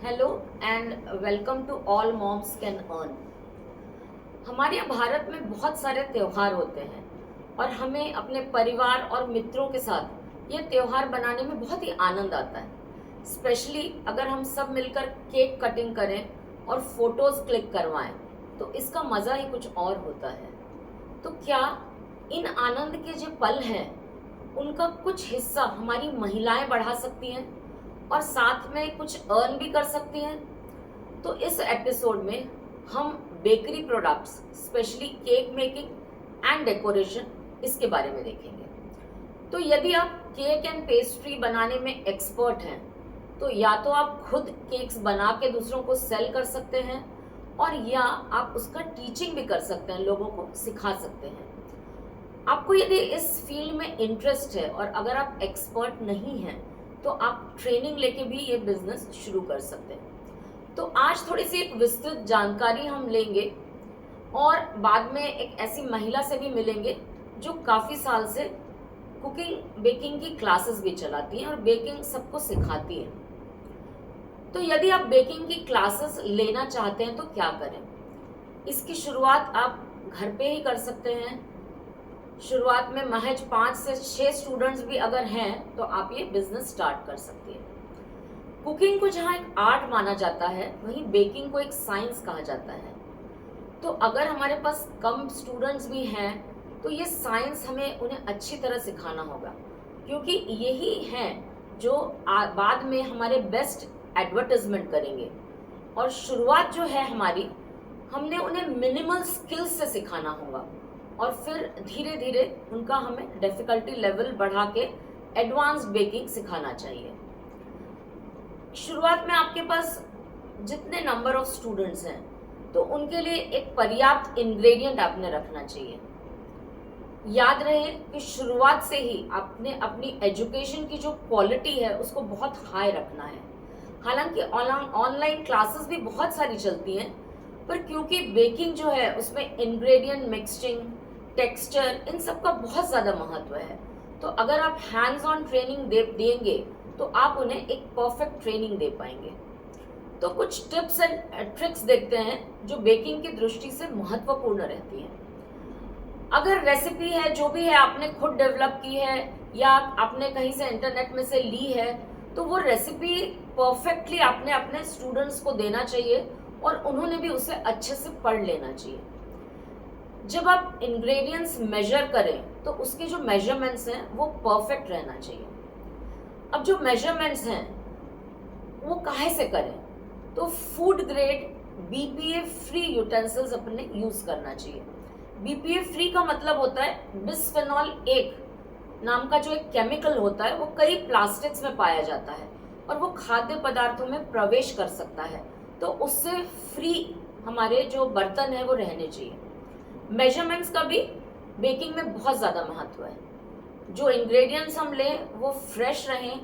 Hello and welcome to all moms can earn. हमारे यहाँ भारत में बहुत सारे त्योहार होते हैं और हमें अपने परिवार और मित्रों के साथ ये त्योहार बनाने में बहुत ही आनंद आता है। स्पेशली अगर हम सब मिलकर केक कटिंग करें और फोटोज क्लिक करवाएं तो इसका मज़ा ही कुछ और होता है। तो क्या इन आनंद के जो पल हैं उनका कुछ हिस्सा हमारी महिलाएं बढ़ा सकती हैं और साथ में कुछ अर्न भी कर सकती हैं? तो इस एपिसोड में हम bakery products specially cake making and decoration इसके बारे में देखेंगे। तो यदि आप केक एंड पेस्ट्री बनाने में एक्सपर्ट हैं तो या तो आप खुद केक्स बना के दूसरों को सेल कर सकते हैं और या आप उसका टीचिंग भी कर सकते हैं, लोगों को सिखा सकते हैं। आपको यदि इस फील्ड में इंटरेस्ट है और अगर आप एक्सपर्ट नहीं हैं तो आप ट्रेनिंग लेके भी ये बिजनेस शुरू कर सकते हैं। तो आज थोड़ी सी एक विस्तृत जानकारी हम लेंगे और बाद में एक ऐसी महिला से भी मिलेंगे जो काफ़ी साल से कुकिंग बेकिंग की क्लासेस भी चलाती हैं और बेकिंग सबको सिखाती है। तो यदि आप बेकिंग की क्लासेस लेना चाहते हैं तो क्या करें? इसकी शुरुआत आप घर पे ही कर सकते हैं। शुरुआत में महज 5 से 6 स्टूडेंट्स भी अगर हैं तो आप ये बिजनेस स्टार्ट कर सकते हैं। कुकिंग को जहाँ एक आर्ट माना जाता है वहीं बेकिंग को एक साइंस कहा जाता है। तो अगर हमारे पास कम स्टूडेंट्स भी हैं तो ये साइंस हमें उन्हें अच्छी तरह सिखाना होगा, क्योंकि यही हैं जो बाद में हमारे बेस्ट एडवर्टाइजमेंट करेंगे। और शुरुआत जो है हमारी, हमने उन्हें मिनिमल स्किल्स से सिखाना होगा और फिर धीरे धीरे उनका हमें डिफिकल्टी लेवल बढ़ा के एडवांस्ड बेकिंग सिखाना चाहिए। शुरुआत में आपके पास जितने नंबर ऑफ स्टूडेंट्स हैं तो उनके लिए एक पर्याप्त इंग्रेडिएंट आपने रखना चाहिए। याद रहे कि शुरुआत से ही आपने अपनी एजुकेशन की जो क्वालिटी है उसको बहुत हाई रखना है। हालांकि ऑनलाइन क्लासेस भी बहुत सारी चलती हैं, पर क्योंकि बेकिंग जो है उसमें इंग्रेडिएंट मिक्सिंग, टेक्सचर, इन सब का बहुत ज़्यादा महत्व है। तो अगर आप हैंड्स ऑन ट्रेनिंग देंगे तो आप उन्हें एक परफेक्ट ट्रेनिंग दे पाएंगे। तो कुछ टिप्स एंड ट्रिक्स देखते हैं जो बेकिंग की दृष्टि से महत्वपूर्ण रहती हैं। अगर रेसिपी है, जो भी है आपने खुद डेवलप की है या आपने कहीं से इंटरनेट में से ली है, तो वो रेसिपी परफेक्टली आपने अपने स्टूडेंट्स को देना चाहिए और उन्होंने भी उसे अच्छे से पढ़ लेना चाहिए। जब आप इंग्रेडिएंट्स मेजर करें तो उसके जो मेजरमेंट्स हैं वो परफेक्ट रहना चाहिए। अब जो मेजरमेंट्स हैं वो काहे से करें? तो food grade BPA free utensils अपने यूज करना चाहिए। बीपीए फ्री का मतलब होता है बिस्फेनॉल ए नाम का जो एक केमिकल होता है वो कई प्लास्टिक्स में पाया जाता है और वो खाद्य पदार्थों में प्रवेश कर सकता है, तो उससे फ्री हमारे जो बर्तन है वो रहने चाहिए। मेजरमेंट्स का भी बेकिंग में बहुत ज़्यादा महत्व है। जो इंग्रेडिएंट्स हम लें वो फ्रेश रहें,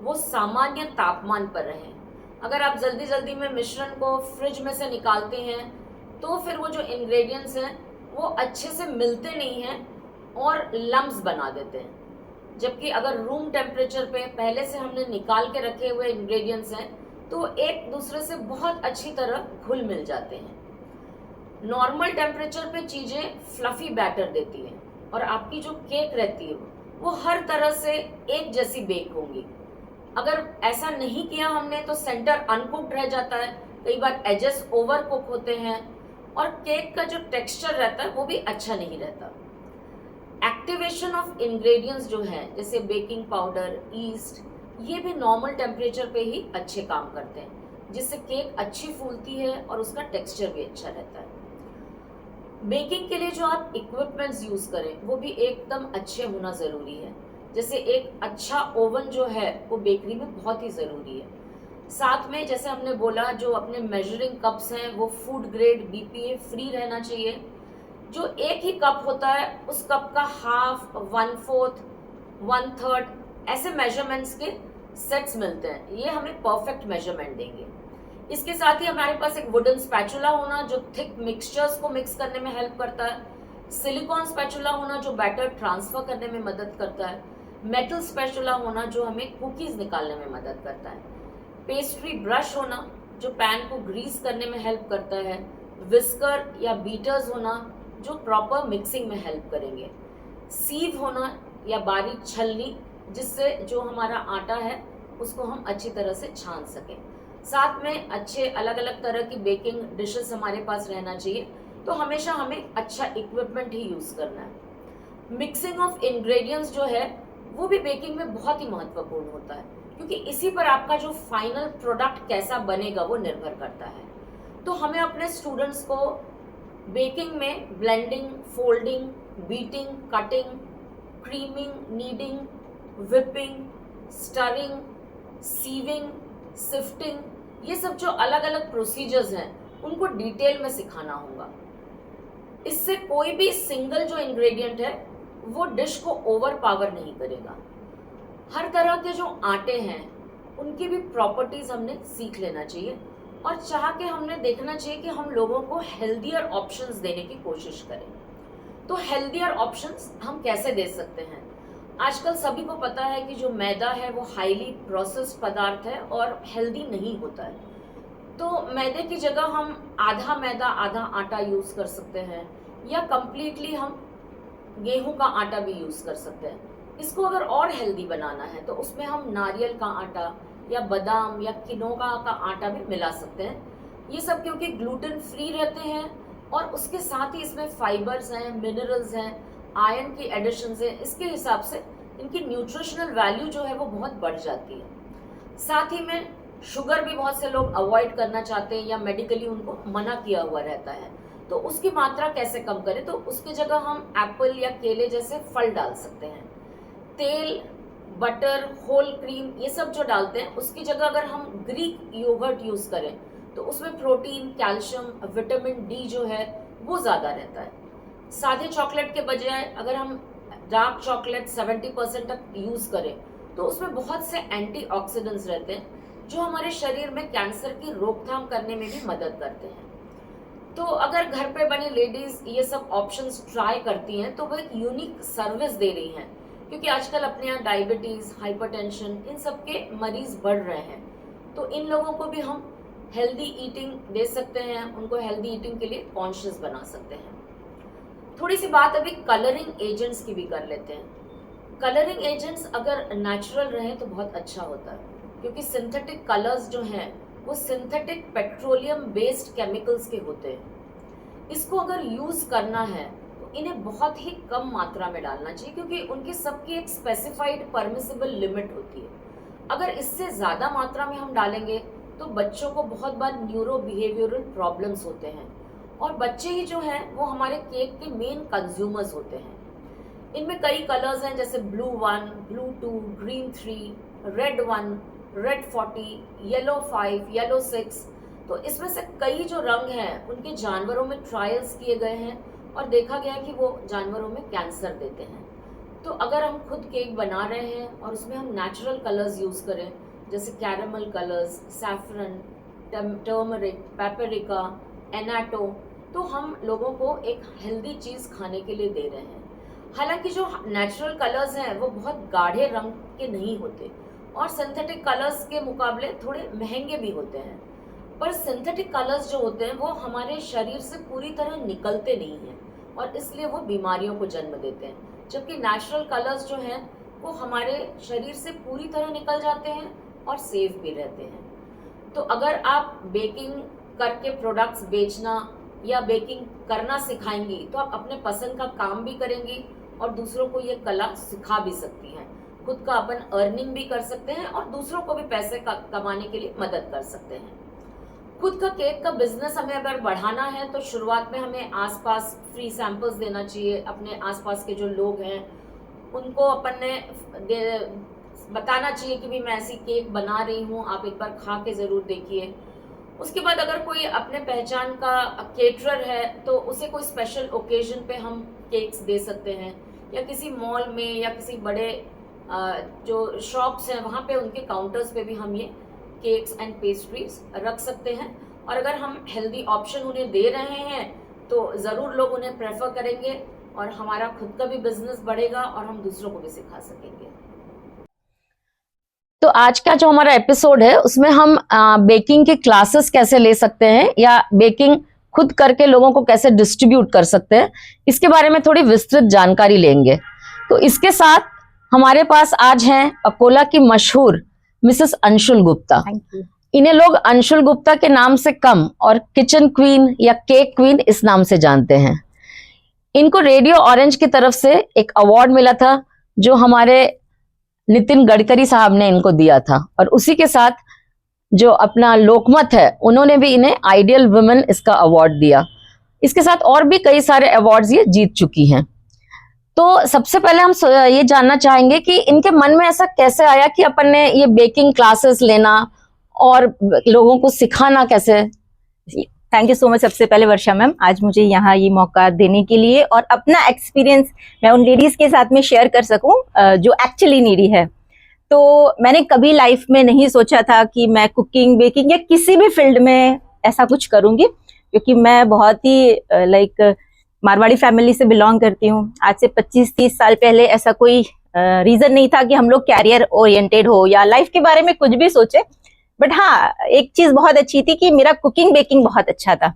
वो सामान्य तापमान पर रहें। अगर आप जल्दी जल्दी में मिश्रण को फ्रिज में से निकालते हैं तो फिर वो जो इंग्रेडिएंट्स हैं वो अच्छे से मिलते नहीं हैं और लम्स बना देते हैं। जबकि अगर रूम टेम्परेचर पे पहले से हमने निकाल के रखे हुए इंग्रेडिएंट्स हैं तो एक दूसरे से बहुत अच्छी तरह घुल मिल जाते हैं। नॉर्मल टेम्परेचर पे चीज़ें फ्लफी बैटर देती हैं और आपकी जो केक रहती है वो हर तरह से एक जैसी बेक होंगी। अगर ऐसा नहीं किया हमने तो सेंटर अनकुक्ड रह जाता है, कई बार एजेस ओवर कुक होते हैं और केक का जो टेक्सचर रहता है वो भी अच्छा नहीं रहता। एक्टिवेशन ऑफ इंग्रेडिएंट्स जो है जैसे बेकिंग पाउडर, ईस्ट, ये भी नॉर्मल टेम्परेचर पे ही अच्छे काम करते हैं, जिससे केक अच्छी फूलती है और उसका टेक्सचर भी अच्छा रहता है। बेकिंग के लिए जो आप इक्विपमेंट्स यूज़ करें वो भी एकदम अच्छे होना ज़रूरी है। जैसे एक अच्छा ओवन जो है वो बेकरी में बहुत ही ज़रूरी है। साथ में जैसे हमने बोला जो अपने मेजरिंग कप्स हैं वो फूड ग्रेड बीपीए फ्री रहना चाहिए। जो एक ही कप होता है उस कप का हाफ, 1/4, 1/3 ऐसे मेजरमेंट्स के सेट्स मिलते हैं, ये हमें परफेक्ट मेजरमेंट देंगे। इसके साथ ही हमारे पास एक वुडन स्पैचुला होना जो थिक मिक्सचर्स को मिक्स करने में हेल्प करता है, सिलिकॉन स्पैचुला होना जो बैटर ट्रांसफर करने में मदद करता है, मेटल स्पैचुला होना जो हमें कुकीज़ निकालने में मदद करता है, पेस्ट्री ब्रश होना जो पैन को ग्रीस करने में हेल्प करता है, विस्कर या बीटर्स होना जो प्रॉपर मिक्सिंग में हेल्प करेंगे, सीव होना या बारीक छलनी जिससे जो हमारा आटा है उसको हम अच्छी तरह से छान सकें। साथ में अच्छे अलग अलग तरह की बेकिंग डिशेस हमारे पास रहना चाहिए। तो हमेशा हमें अच्छा इक्विपमेंट ही यूज़ करना है। मिक्सिंग ऑफ इंग्रेडिएंट्स जो है वो भी बेकिंग में बहुत ही महत्वपूर्ण होता है, क्योंकि इसी पर आपका जो फाइनल प्रोडक्ट कैसा बनेगा वो निर्भर करता है। तो हमें अपने स्टूडेंट्स को बेकिंग में blending, folding, beating, cutting, creaming, kneading, whipping, stirring, sieving, sifting, ये सब जो अलग अलग प्रोसीजर्स हैं उनको डिटेल में सिखाना होगा। इससे कोई भी सिंगल जो इंग्रेडिएंट है वो डिश को ओवर पावर नहीं करेगा। हर तरह के जो आटे हैं उनकी भी प्रॉपर्टीज हमने सीख लेना चाहिए और चाह के हमने देखना चाहिए कि हम लोगों को हेल्दियर ऑप्शंस देने की कोशिश करें। तो हेल्दियर ऑप्शंस हम कैसे दे सकते हैं? आजकल सभी को पता है कि जो मैदा है वो हाईली प्रोसेस्ड पदार्थ है और हेल्दी नहीं होता है। तो मैदे की जगह हम आधा मैदा आधा आटा यूज़ कर सकते हैं, या कम्प्लीटली हम गेहूं का आटा भी यूज़ कर सकते हैं। इसको अगर और हेल्दी बनाना है तो उसमें हम नारियल का आटा या बादाम या किनोआ का आटा भी मिला सकते हैं। ये सब क्योंकि ग्लूटेन फ्री रहते हैं और उसके साथ ही इसमें फाइबर्स हैं, मिनरल्स हैं, आयरन की एडिशंस हैं। इसके हिसाब से इनकी न्यूट्रिशनल वैल्यू जो है वो बहुत बढ़ जाती है। साथ ही में शुगर भी बहुत से लोग अवॉइड करना चाहते हैं या मेडिकली उनको मना किया हुआ रहता है। तो उसकी मात्रा कैसे कम करें? तो उसकी जगह हम एप्पल या केले जैसे फल डाल सकते हैं। तेल, बटर, होल क्रीम ये सब जो डालते हैं उसकी जगह अगर हम ग्रीक योगर्ट यूज़ करें तो उसमें प्रोटीन, कैल्शियम, विटामिन डी जो है वो ज़्यादा रहता है। सादे चॉकलेट के बजाय अगर हम डार्क चॉकलेट 70% तक यूज़ करें तो उसमें बहुत से एंटीऑक्सीडेंट्स रहते हैं जो हमारे शरीर में कैंसर की रोकथाम करने में भी मदद करते हैं। तो अगर घर पे बनी लेडीज ये सब ऑप्शंस ट्राई करती हैं तो वो एक यूनिक सर्विस दे रही हैं, क्योंकि आजकल अपने यहाँ डायबिटीज़, हाइपरटेंशन इन सब के मरीज बढ़ रहे हैं। तो इन लोगों को भी हम हेल्दी ईटिंग दे सकते हैं, उनको हेल्दी ईटिंग के लिए कॉन्शियस बना सकते हैं। थोड़ी सी बात अभी कलरिंग एजेंट्स की भी कर लेते हैं। कलरिंग एजेंट्स अगर नेचुरल रहें तो बहुत अच्छा होता है, क्योंकि सिंथेटिक कलर्स जो हैं वो सिंथेटिक पेट्रोलियम बेस्ड केमिकल्स के होते हैं। इसको अगर यूज़ करना है तो इन्हें बहुत ही कम मात्रा में डालना चाहिए, क्योंकि उनकी सबकी एक स्पेसिफाइड परमिसिबल लिमिट होती है। अगर इससे ज़्यादा मात्रा में हम डालेंगे तो बच्चों को बहुत बार न्यूरो बिहेवियरल प्रॉब्लम्स होते हैं, और बच्चे ही जो हैं वो हमारे केक के मेन कंज्यूमर्स होते हैं। इनमें कई कलर्स हैं, जैसे blue 1, blue 2, green 3, red 1, red 40, yellow 5, yellow 6। तो इसमें से कई जो रंग हैं उनके जानवरों में ट्रायल्स किए गए हैं और देखा गया है कि वो जानवरों में कैंसर देते हैं। तो अगर हम खुद केक बना रहे हैं और उसमें हम नेचुरल कलर्स यूज़ करें, जैसे caramel colours, saffron, turmeric, paprika, annatto, तो हम लोगों को एक हेल्दी चीज़ खाने के लिए दे रहे हैं। हालांकि जो नेचुरल कलर्स हैं वो बहुत गाढ़े रंग के नहीं होते और सिंथेटिक कलर्स के मुकाबले थोड़े महंगे भी होते हैं, पर सिंथेटिक कलर्स जो होते हैं वो हमारे शरीर से पूरी तरह निकलते नहीं हैं और इसलिए वो बीमारियों को जन्म देते हैं, जबकि नेचुरल कलर्स जो हैं वो हमारे शरीर से पूरी तरह निकल जाते हैं और सेफ भी रहते हैं। तो अगर आप बेकिंग करके प्रोडक्ट्स बेचना या बेकिंग करना सिखाएंगी तो आप अपने पसंद का काम भी करेंगी और दूसरों को ये कला सिखा भी सकती हैं। खुद का अपन अर्निंग भी कर सकते हैं और दूसरों को भी पैसे कमाने के लिए मदद कर सकते हैं। खुद का केक का बिजनेस हमें अगर बढ़ाना है तो शुरुआत में हमें आसपास फ्री सैंपल्स देना चाहिए। अपने आसपास के जो लोग हैं उनको अपन ने बताना चाहिए कि भी मैं ऐसी केक बना रही हूँ, आप एक बार खा के ज़रूर देखिए। उसके बाद अगर कोई अपने पहचान का केटरर है तो उसे कोई स्पेशल ओकेजन पे हम केक्स दे सकते हैं, या किसी मॉल में या किसी बड़े जो शॉप्स हैं वहाँ पे उनके काउंटर्स पे भी हम ये केक्स एंड पेस्ट्रीज रख सकते हैं। और अगर हम हेल्दी ऑप्शन उन्हें दे रहे हैं तो ज़रूर लोग उन्हें प्रेफर करेंगे और हमारा खुद का भी बिजनेस बढ़ेगा और हम दूसरों को भी सिखा सकेंगे। तो आज का जो हमारा एपिसोड है उसमें हम बेकिंग के क्लासेस कैसे ले सकते हैं या बेकिंग खुद करके लोगों को कैसे डिस्ट्रीब्यूट कर सकते हैं, इसके बारे में थोड़ी विस्तृत जानकारी लेंगे। तो इसके साथ हमारे पास आज हैं अकोला की मशहूर मिसेस अंशुल गुप्ता। इन्हें लोग अंशुल गुप्ता के नाम से कम और किचन क्वीन या केक क्वीन इस नाम से जानते हैं। इनको रेडियो ऑरेंज की तरफ से एक अवार्ड मिला था जो हमारे नितिन गडकरी साहब ने इनको दिया था, और उसी के साथ जो अपना लोकमत है उन्होंने भी इन्हें आइडियल वुमेन इसका अवार्ड दिया। इसके साथ और भी कई सारे अवार्ड्स ये जीत चुकी हैं। तो सबसे पहले हम ये जानना चाहेंगे कि इनके मन में ऐसा कैसे आया कि अपन ने ये बेकिंग क्लासेस लेना और लोगों को सिखाना कैसे। थैंक यू सो मच सबसे पहले वर्षा मैम, आज मुझे यहाँ ये मौका देने के लिए और अपना एक्सपीरियंस मैं उन लेडीज के साथ में शेयर कर सकूं जो एक्चुअली नीडी है। तो मैंने कभी लाइफ में नहीं सोचा था कि मैं कुकिंग, बेकिंग या किसी भी फील्ड में ऐसा कुछ करूंगी, क्योंकि मैं बहुत ही मारवाड़ी फैमिली से बिलोंग करती हूँ। आज से 25-30 साल पहले ऐसा कोई रीजन नहीं था कि हम लोग कैरियर ओरिएंटेड हो या लाइफ के बारे में कुछ भी सोचे। बट हाँ, एक चीज बहुत अच्छी थी कि मेरा कुकिंग बेकिंग बहुत अच्छा था,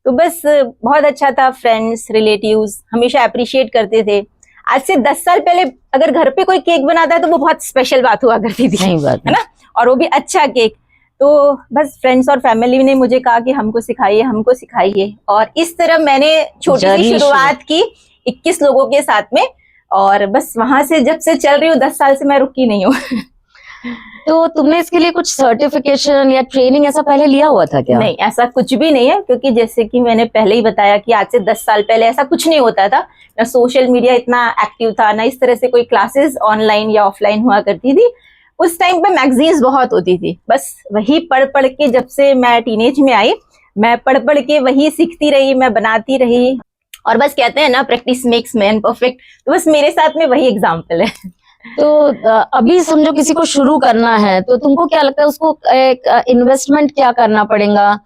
तो बस बहुत अच्छा था। फ्रेंड्स, रिलेटिव्स हमेशा अप्रिशिएट करते थे। आज से 10 साल पहले अगर घर पे कोई केक बनाता है तो वो बहुत स्पेशल बात हुआ करती थी, सही बात है ना, और वो भी अच्छा केक। तो बस फ्रेंड्स और फैमिली ने मुझे कहा कि हमको सिखाइए, हमको सिखाइए, और इस तरह मैंने छोटी सी शुरुआत की 21 लोगों के साथ में, और बस वहां से जब से चल रही हूँ 10 साल से मैं रुकी नहीं हूँ। तो तुमने इसके लिए कुछ सर्टिफिकेशन या ट्रेनिंग ऐसा पहले लिया हुआ था क्या? नहीं, ऐसा कुछ भी नहीं है, क्योंकि जैसे कि मैंने पहले ही बताया कि आज से 10 साल पहले ऐसा कुछ नहीं होता था। ना सोशल मीडिया इतना एक्टिव था, ना इस तरह से कोई क्लासेस ऑनलाइन या ऑफलाइन हुआ करती थी। उस टाइम पे मैगजीन्स बहुत होती थी, बस वही पढ़ पढ़ के, जब से मैं टीनेज में आई मैं पढ़ पढ़ के वही सीखती रही, मैं बनाती रही, और बस कहते हैं ना, प्रैक्टिस मेक्स मैन परफेक्ट। तो बस मेरे साथ में वही एग्जाम्पल है। तो अभी समझो किसी को शुरू करना है तो तुमको क्या लगता है, उसको एक इन्वेस्टमेंट क्या करना पड़ेगा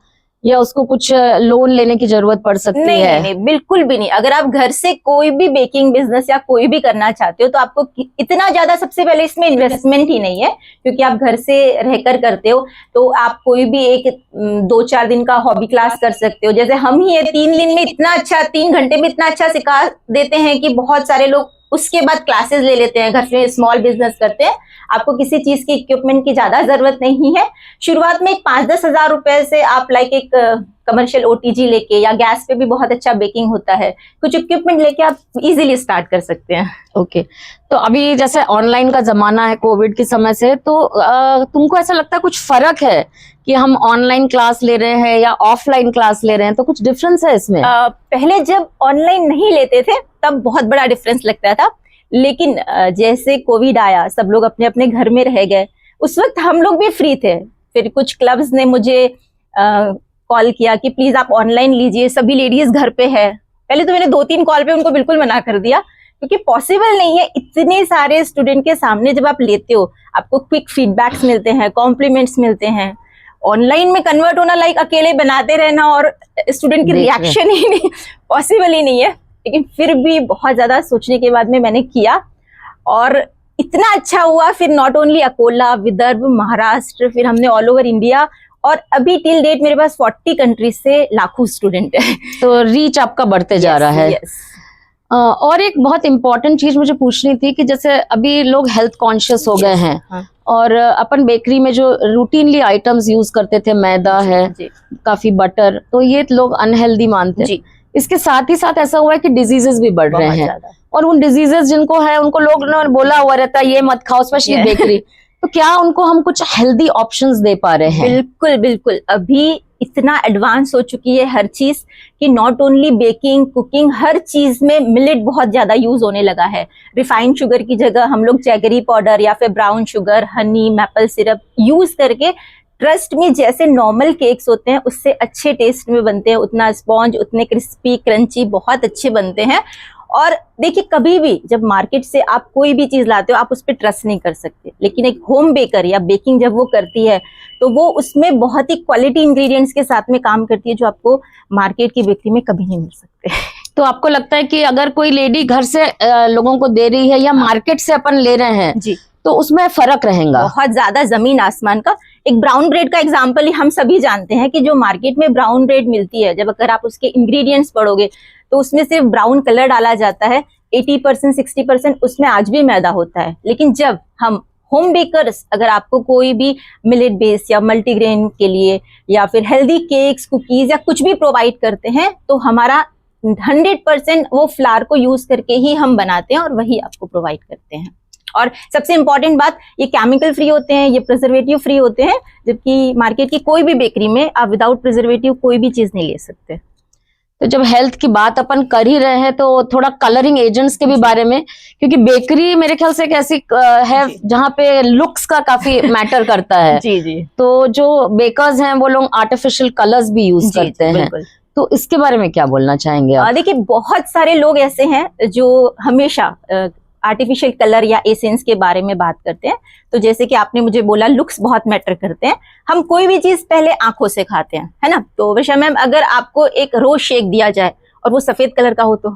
या उसको कुछ लोन लेने की जरूरत पड़ सकती है? नहीं, बिल्कुल भी नहीं। अगर आप घर से कोई भी बेकिंग बिजनेस या कोई भी करना चाहते हो तो आपको इतना ज्यादा सबसे पहले इसमें इन्वेस्टमेंट ही नहीं है, क्योंकि आप घर से रहकर करते हो। तो आप कोई भी एक 2-4 दिन का हॉबी क्लास कर सकते हो। जैसे हम ही 3 दिन में इतना अच्छा, 3 घंटे में इतना अच्छा सिखा देते हैं कि बहुत सारे लोग उसके बाद क्लासेस ले लेते हैं, घर में स्मॉल बिजनेस करते हैं। आपको किसी चीज की इक्विपमेंट की ज्यादा जरूरत नहीं है। शुरुआत में 5-10 हजार रुपए से आप एक कमर्शियल ओटीजी लेके, या गैस पे भी बहुत अच्छा बेकिंग होता है, कुछ इक्विपमेंट लेके आप इजीली स्टार्ट कर सकते हैं। ओके। तो अभी जैसे ऑनलाइन का जमाना है कोविड के समय से, तो तुमको ऐसा लगता है कुछ फर्क है कि हम ऑनलाइन क्लास ले रहे हैं या ऑफलाइन क्लास ले रहे हैं, तो कुछ डिफरेंस है इसमें? पहले जब ऑनलाइन नहीं लेते थे तब बहुत बड़ा डिफरेंस लगता था, लेकिन जैसे कोविड आया, सब लोग अपने अपने घर में रह गए, उस वक्त हम लोग भी फ्री थे। फिर कुछ क्लब्स ने मुझे कॉल किया कि प्लीज आप ऑनलाइन लीजिए, सभी लेडीज घर पे है। पहले तो मैंने 2-3 कॉल पे उनको बिल्कुल मना कर दिया, क्योंकि पॉसिबल नहीं है इतने सारे स्टूडेंट के सामने जब आप लेते हो, आपको क्विक फीडबैक्स मिलते हैं, कॉम्प्लीमेंट्स मिलते हैं। ऑनलाइन में कन्वर्ट होना अकेले बनाते रहना और स्टूडेंट की रिएक्शन ही नहीं, पॉसिबल ही नहीं है। लेकिन फिर भी बहुत ज्यादा सोचने के बाद में मैंने किया, और इतना अच्छा हुआ। फिर नॉट ओनली अकोला, विदर्भ, महाराष्ट्र, फिर हमने ऑल ओवर इंडिया, और अभी टिल डेट मेरे पास 40 कंट्रीज से लाखों स्टूडेंट है। तो रीच आपका बढ़ते जा रहा है। और एक बहुत इंपॉर्टेंट चीज मुझे पूछनी थी कि जैसे अभी लोग हेल्थ कॉन्शियस हो गए हैं, और अपन बेकरी में जो रूटीनली आइटम्स यूज करते थे, मैदा है, काफी बटर, तो ये लोग अनहेल्दी मानते हैं। इसके साथ ही साथ ऐसा हुआ है कि डिजीजेस भी बढ़ रहे हैं, और उन डिजीजेस जिनको है उनको लोग ने बोला हुआ रहता है ये मत खाओ, स्पेशली बेकरी। तो क्या उनको हम कुछ हेल्दी ऑप्शंस दे पा रहे हैं? बिल्कुल बिल्कुल। अभी इतना एडवांस हो चुकी है हर चीज कि नॉट ओनली बेकिंग, कुकिंग, हर चीज में मिलेट बहुत ज्यादा यूज होने लगा है। रिफाइंड शुगर की जगह हम लोग जैगरी पाउडर या फिर brown sugar, Honey, maple syrup use करके, ट्रस्ट में जैसे नॉर्मल केक्स होते हैं उससे अच्छे टेस्ट में बनते हैं, उतना स्पॉन्ज, उतने क्रिस्पी, क्रंची, बहुत अच्छे बनते हैं। और देखिए, कभी भी जब मार्केट से आप कोई भी चीज लाते हो आप उस पर ट्रस्ट नहीं कर सकते, लेकिन एक होम बेकर या बेकिंग जब वो करती है तो वो उसमें बहुत ही क्वालिटी इंग्रेडिएंट्स के साथ में काम करती है, जो आपको मार्केट की बेकरी में कभी नहीं मिल सकते। तो आपको लगता है कि अगर कोई लेडी घर से लोगों को दे रही है या मार्केट से अपन ले रहे हैं जी, तो उसमें फर्क रहेगा। बहुत ज्यादा जमीन आसमान का। एक ब्राउन ब्रेड का एग्जांपल ही हम सभी जानते हैं कि जो मार्केट में ब्राउन ब्रेड मिलती है, जब अगर आप उसके इंग्रेडिएंट्स पढ़ोगे तो उसमें सिर्फ ब्राउन कलर डाला जाता है, 80% 60% उसमें आज भी मैदा होता है। लेकिन जब हम होम बेकर्स, अगर आपको कोई भी मिलेट बेस या मल्टीग्रेन के लिए या फिर हेल्दी केक्स, कुकीज या कुछ भी प्रोवाइड करते हैं, तो हमारा 100% वो फ्लावर को यूज करके ही हम बनाते हैं और वही आपको प्रोवाइड करते हैं। और सबसे इंपॉर्टेंट बात, ये केमिकल फ्री होते हैं, ये प्रिजर्वेटिव फ्री होते हैं, जबकि मार्केट की कोई भी बेकरी में आप विदाउट प्रिजर्वेटिव कोई भी चीज नहीं ले सकते। तो जब हेल्थ की बात अपन कर ही रहे हैं तो थोड़ा कलरिंग एजेंट्स के भी बारे में, क्योंकि बेकरी मेरे ख्याल से एक ऐसी है जहाँ पे लुक्स का काफी मैटर करता है। जी जी। तो जो बेकर्स हैं वो लोग आर्टिफिशियल कलर्स भी यूज करते हैं, तो इसके बारे में क्या बोलना चाहेंगे आप? देखिए, बहुत सारे लोग ऐसे हैं जो हमेशा आर्टिफिशियल कलर या एसेंस के बारे में बात करते हैं। तो जैसे कि आपने मुझे बोला, लुक्स बहुत मैटर करते हैं। हम कोई भी चीज पहले आंखों से खाते हैं, है ना। तो वर्षा मैम, अगर आपको एक रोज शेक दिया जाए और वो सफेद कलर का हो तो,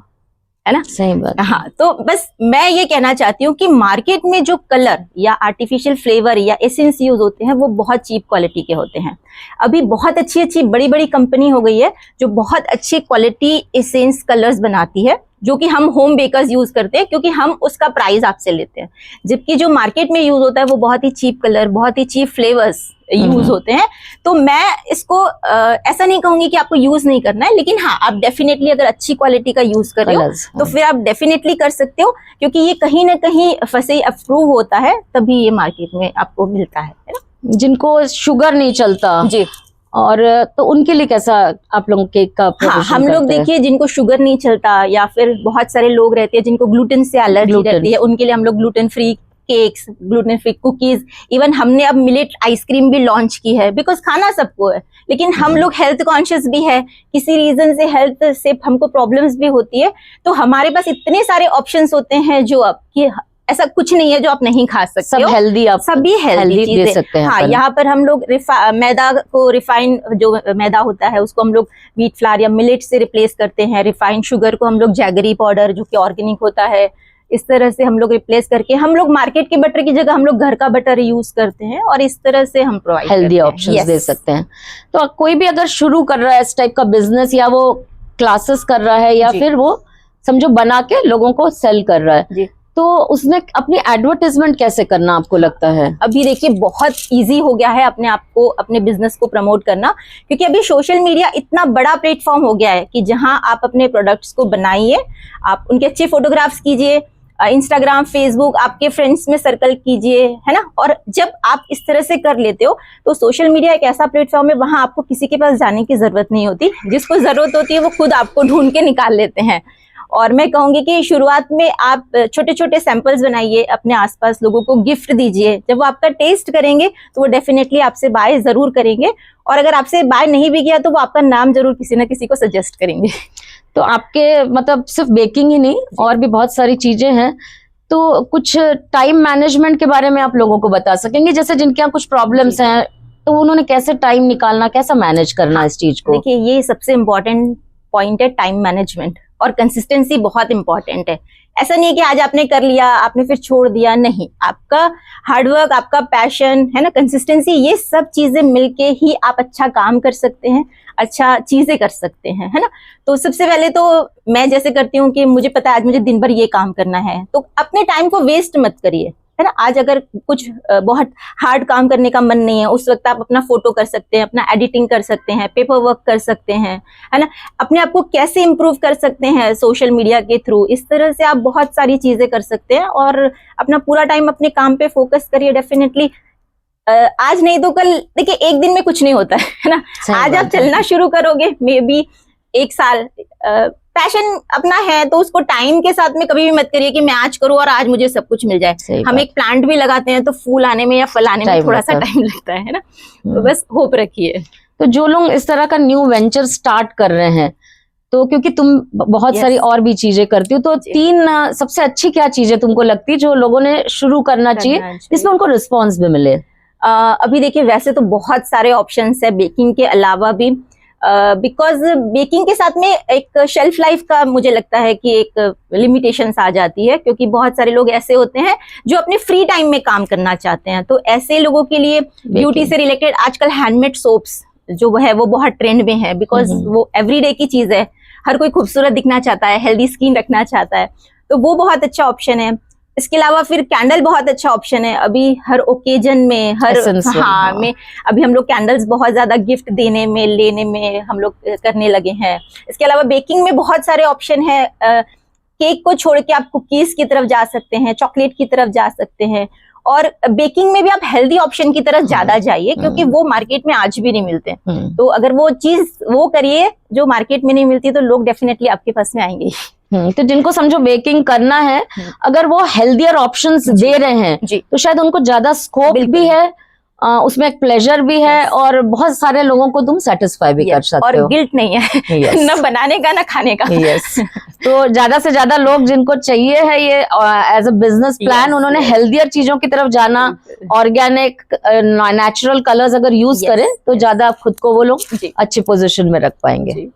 है ना। सही बात। हाँ, तो बस मैं ये कहना चाहती हूँ कि मार्केट में जो कलर या आर्टिफिशियल फ्लेवर या एसेंस यूज होते हैं वो बहुत चीप क्वालिटी के होते हैं। अभी बहुत अच्छी अच्छी बड़ी बड़ी कंपनी हो गई है जो बहुत अच्छी क्वालिटी एसेंस कलर्स बनाती है, जो कि हम होम बेकर्स यूज करते हैं, क्योंकि हम उसका प्राइस आपसे लेते हैं। जबकि जो मार्केट में यूज होता है वो बहुत ही चीप कलर, बहुत ही चीप फ्लेवर्स यूज होते हैं। तो मैं इसको ऐसा नहीं कहूंगी कि आपको यूज नहीं करना है, लेकिन हाँ, आप डेफिनेटली अगर अच्छी क्वालिटी का यूज कर रहे हो तो फिर आप डेफिनेटली कर सकते हो, क्योंकि ये कहीं ना कहीं फसे अप्रूव होता है, तभी ये मार्केट में आपको मिलता है ना। जिनको शुगर नहीं चलता जी, और तो उनके लिए कैसा आप लोग केक का हाँ, हम लोग देखिए, जिनको शुगर नहीं चलता या फिर बहुत सारे लोग रहते हैं जिनको ग्लूटेन से एलर्जी रहती है, उनके लिए हम लोग gluten free cakes, gluten free cookies, even हमने अब मिलेट आइसक्रीम भी लॉन्च की है। बिकॉज खाना सबको है, लेकिन हम लोग हेल्थ कॉन्शियस भी है, किसी रीजन से हेल्थ से हमको प्रॉब्लम्स भी होती है, तो हमारे पास इतने सारे ऑप्शंस होते हैं जो अब कि ऐसा कुछ नहीं है जो आप नहीं खा सकते सब हो, हेल्दी, आप सभी हेल्दी दे सकते हैं। हाँ, यहाँ पर हम लोग मैदा को रिफाइन, जो मैदा होता है उसको हम लोग व्हीट फ्लावर या मिलेट से रिप्लेस करते हैं। रिफाइंड शुगर को हम लोग जैगरी पाउडर, जो कि ऑर्गेनिक होता है, इस तरह से हम लोग रिप्लेस करके हम लोग मार्केट के बटर की जगह हम लोग घर का बटर यूज करते हैं, और इस तरह से हम प्रोवाइड हेल्दी ऑप्शंस दे सकते हैं। तो कोई भी अगर शुरू कर रहा है इस टाइप का बिजनेस, या वो क्लासेस कर रहा है या फिर वो समझो बना के लोगों को सेल कर रहा है, तो उसमें अपनी एडवर्टाइजमेंट कैसे करना आपको लगता है? अभी देखिए, बहुत इजी हो गया है अपने आप को, अपने बिजनेस को प्रमोट करना, क्योंकि अभी सोशल मीडिया इतना बड़ा प्लेटफॉर्म हो गया है कि जहां आप अपने प्रोडक्ट्स को बनाइए, आप उनके अच्छे फोटोग्राफ्स कीजिए, इंस्टाग्राम, फेसबुक, आपके फ्रेंड्स में सर्कल कीजिए, है ना। और जब आप इस तरह से कर लेते हो तो सोशल मीडिया एक ऐसा प्लेटफॉर्म है, वहां आपको किसी के पास जाने की जरूरत नहीं होती। जिसको जरूरत होती है वो खुद आपको ढूंढ के निकाल लेते हैं। और मैं कहूंगी कि शुरुआत में आप छोटे छोटे सैंपल्स बनाइए, अपने आसपास लोगों को गिफ्ट दीजिए। जब वो आपका टेस्ट करेंगे तो वो डेफिनेटली आपसे बाय जरूर करेंगे, और अगर आपसे बाय नहीं भी किया तो वो आपका नाम जरूर किसी ना किसी को सजेस्ट करेंगे। तो आपके मतलब सिर्फ बेकिंग ही नहीं, और भी बहुत सारी चीजें हैं, तो कुछ टाइम मैनेजमेंट के बारे में आप लोगों को बता सकेंगे? जैसे जिनके यहाँ कुछ प्रॉब्लम्स हैं तो उन्होंने कैसे टाइम निकालना, कैसा मैनेज करना इस चीज को? देखिए, ये सबसे इम्पोर्टेंट पॉइंट है, टाइम मैनेजमेंट, और कंसिस्टेंसी बहुत इंपॉर्टेंट है। ऐसा नहीं है कि आज आपने कर लिया, आपने फिर छोड़ दिया, नहीं। आपका हार्डवर्क, आपका पैशन, है ना, कंसिस्टेंसी, ये सब चीजें मिलके ही आप अच्छा काम कर सकते हैं, अच्छा चीजें कर सकते हैं, है ना। तो सबसे पहले तो मैं जैसे करती हूँ कि मुझे पता है आज मुझे दिन भर ये काम करना है, तो अपने टाइम को वेस्ट मत करिए, है ना। आज अगर कुछ बहुत हार्ड काम करने का मन नहीं है, उस वक्त आप अपना फोटो कर सकते हैं, अपना एडिटिंग कर सकते हैं, पेपर वर्क कर सकते हैं, है ना। अपने आप को कैसे इम्प्रूव कर सकते हैं सोशल मीडिया के थ्रू, इस तरह से आप बहुत सारी चीजें कर सकते हैं, और अपना पूरा टाइम अपने काम पे फोकस करिए। डेफिनेटली आज नहीं तो कल, देखिए, एक दिन में कुछ नहीं होता है ना। आज आप चलना शुरू करोगे, मे बी 1 साल, पैशन अपना है तो उसको टाइम के साथ में कभी भी मत करिए कि मैं आज करूँ और आज मुझे सब कुछ मिल जाए। हम एक प्लांट भी लगाते हैं तो फूल आने में या फल आने में थोड़ा सा टाइम लगता है ना। तो बस होप रखिए। तो जो लोग इस तरह का न्यू वेंचर स्टार्ट कर रहे हैं, तो क्योंकि तुम बहुत सारी और भी चीजें करती हो, तो 3 सबसे अच्छी क्या चीजें तुमको लगती है जो लोगों ने शुरू करना चाहिए जिसमें उनको रिस्पॉन्स भी मिले? अभी देखिए, वैसे तो बहुत सारे ऑप्शंस है बेकिंग के अलावा भी। बिकॉज बेकिंग के साथ में एक शेल्फ लाइफ का मुझे लगता है कि एक लिमिटेशंस आ जाती है, क्योंकि बहुत सारे लोग ऐसे होते हैं जो अपने फ्री टाइम में काम करना चाहते हैं। तो ऐसे लोगों के लिए ब्यूटी से रिलेटेड आजकल हैंडमेड सोप्स जो है वो बहुत ट्रेंड में है, बिकॉज वो एवरीडे की चीज है, हर कोई खूबसूरत दिखना चाहता है, हेल्दी स्किन रखना चाहता है, तो वो बहुत अच्छा ऑप्शन है। इसके अलावा फिर कैंडल बहुत अच्छा ऑप्शन है। अभी हर ओकेजन में, हर हाँ में अभी हम लोग कैंडल्स बहुत ज्यादा गिफ्ट देने में, लेने में हम लोग करने लगे हैं। इसके अलावा बेकिंग में बहुत सारे ऑप्शन है। केक को छोड़ के आप कुकीज की तरफ जा सकते हैं, चॉकलेट की तरफ जा सकते हैं, और बेकिंग में भी आप हेल्दी ऑप्शन की तरफ ज्यादा जाइए, क्योंकि वो मार्केट में आज भी नहीं मिलते। तो अगर वो चीज वो करिए जो मार्केट में नहीं मिलती, तो लोग डेफिनेटली आपके पास में आएंगे। तो जिनको समझो बेकिंग करना है, अगर वो हेल्दियर ऑप्शंस दे रहे हैं तो शायद उनको ज्यादा स्कोप भी है, उसमें एक प्लेजर भी है, और बहुत सारे लोगों को तुम सेटिस्फाई भी कर सकते हो, और गिल्ट नहीं है ना बनाने का ना खाने का। तो ज्यादा से ज्यादा लोग जिनको चाहिए है ये एज अ बिजनेस प्लान, उन्होंने हेल्दियर चीजों की तरफ जाना, ऑर्गेनिक नेचुरल कलर्स अगर यूज करें तो ज्यादा खुद को वो लोग अच्छी पोजीशन में रख पाएंगे।